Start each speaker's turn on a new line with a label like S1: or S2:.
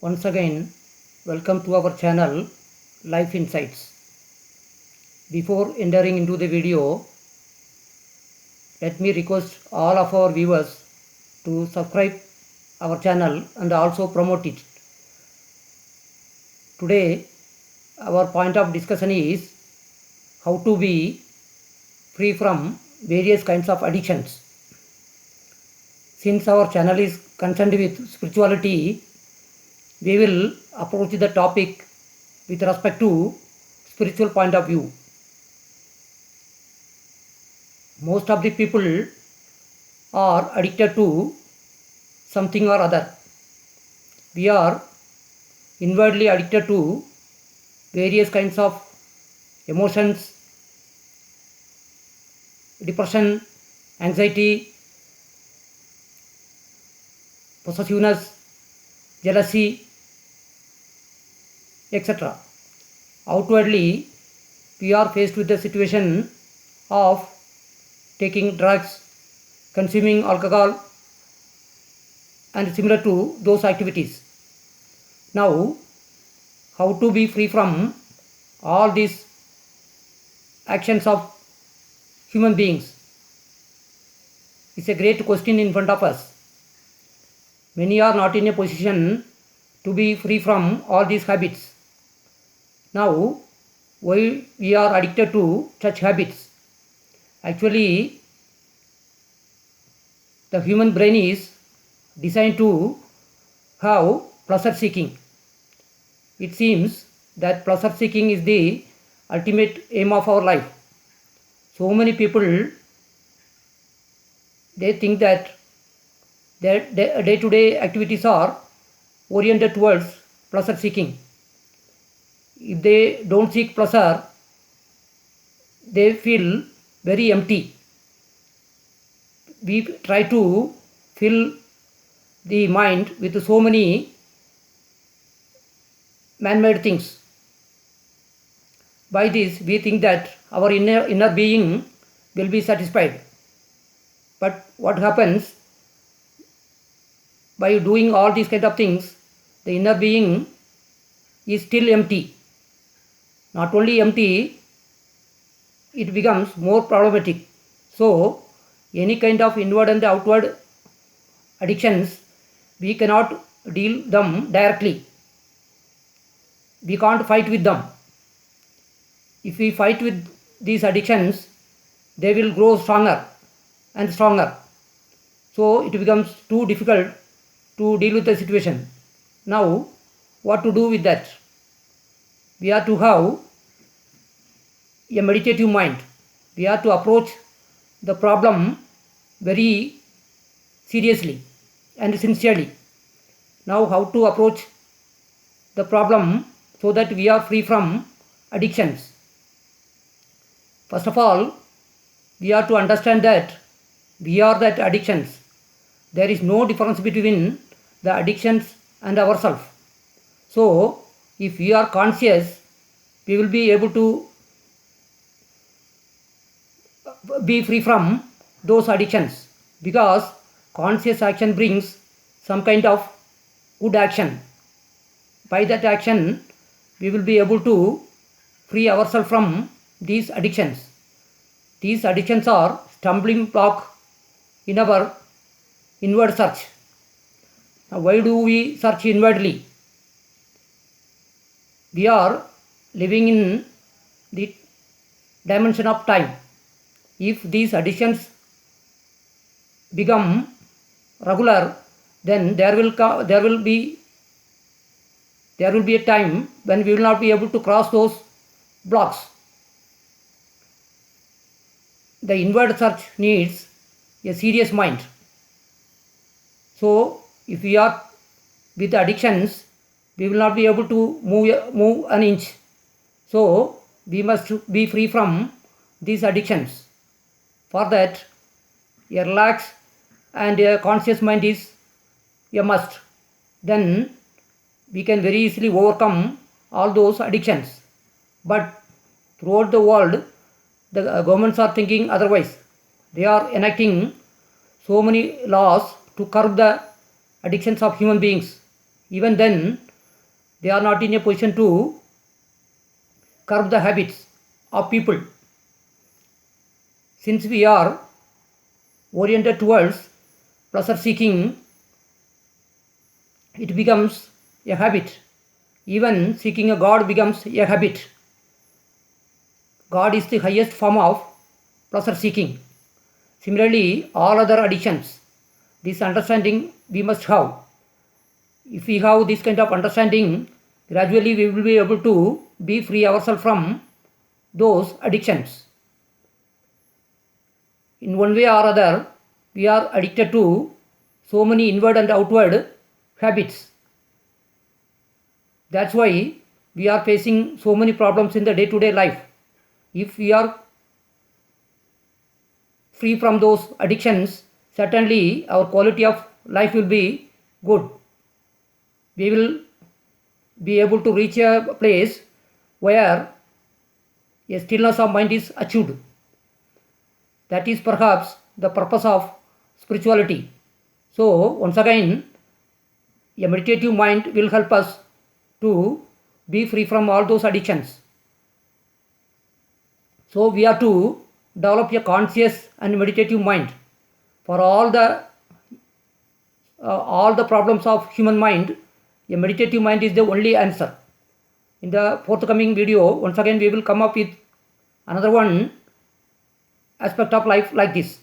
S1: Once again, welcome to our channel Life Insights. Before entering into the video, let me request all of our viewers to subscribe our channel and also promote it. Today, our point of discussion is how to be free from various kinds of addictions. Since our channel is concerned with spirituality, we will approach the topic with respect to spiritual point of view. Most of the people are addicted to something or other. We are inwardly addicted to various kinds of emotions, depression, anxiety, possessiveness, jealousy, etc. Outwardly, we are faced with the situation of taking drugs, consuming alcohol, and similar to those activities. Now, how to be free from all these actions of human beings is a great question in front of us. Many are not in a position to be free from all these habits. Now, why we are addicted to such habits? Actually, the human brain is designed to have pleasure seeking. It seems that pleasure seeking is the ultimate aim of our life. So many people, they think that their day-to-day activities are oriented towards pleasure seeking. If they don't seek pleasure, they feel very empty. We try to fill the mind with so many man-made things. By this, we think that our inner being will be satisfied. But what happens? By doing all these kind of things, the inner being is still empty. Not only empty, it becomes more problematic. So, any kind of inward and outward addictions, we cannot deal them directly. We can't fight with them. If we fight with these addictions, they will grow stronger and stronger. So, it becomes too difficult to deal with the situation. Now, what to do with that? We have to have a meditative mind. We have to approach the problem very seriously and sincerely. Now, how to approach the problem so that we are free from addictions? First of all, we have to understand that we are that addictions. There is no difference between the addictions and ourselves. So, if we are conscious, we will be able to be free from those addictions, because conscious action brings some kind of good action. By that action, we will be able to free ourselves from these addictions. These addictions are stumbling block in our inward search. Now, why do we search inwardly? We are living in the dimension of time. If these addictions become regular, then there will be a time when we will not be able to cross those blocks. The inward search needs a serious mind. So, if we are with addictions, we will not be able to move an inch. So, we must be free from these addictions. For that, a relaxed and a conscious mind is a must. Then we can very easily overcome all those addictions. But throughout the world, the governments are thinking otherwise. They are enacting so many laws to curb the addictions of human beings. Even then, they are not in a position to curb the habits of people. Since we are oriented towards pleasure seeking, it becomes a habit. Even seeking a God becomes a habit. God is the highest form of pleasure seeking. Similarly, all other addictions, this understanding we must have. If we have this kind of understanding, gradually we will be able to be free ourselves from those addictions. In one way or other, we are addicted to so many inward and outward habits. That's why we are facing so many problems in the day-to-day life. If we are free from those addictions, certainly our quality of life will be good. We will be able to reach a place where a stillness of mind is achieved. That is perhaps the purpose of spirituality. So, once again, a meditative mind will help us to be free from all those addictions. So, we have to develop a conscious and meditative mind. For all the problems of human mind, a meditative mind is the only answer. In the forthcoming video, once again we will come up with another one aspect of life like this.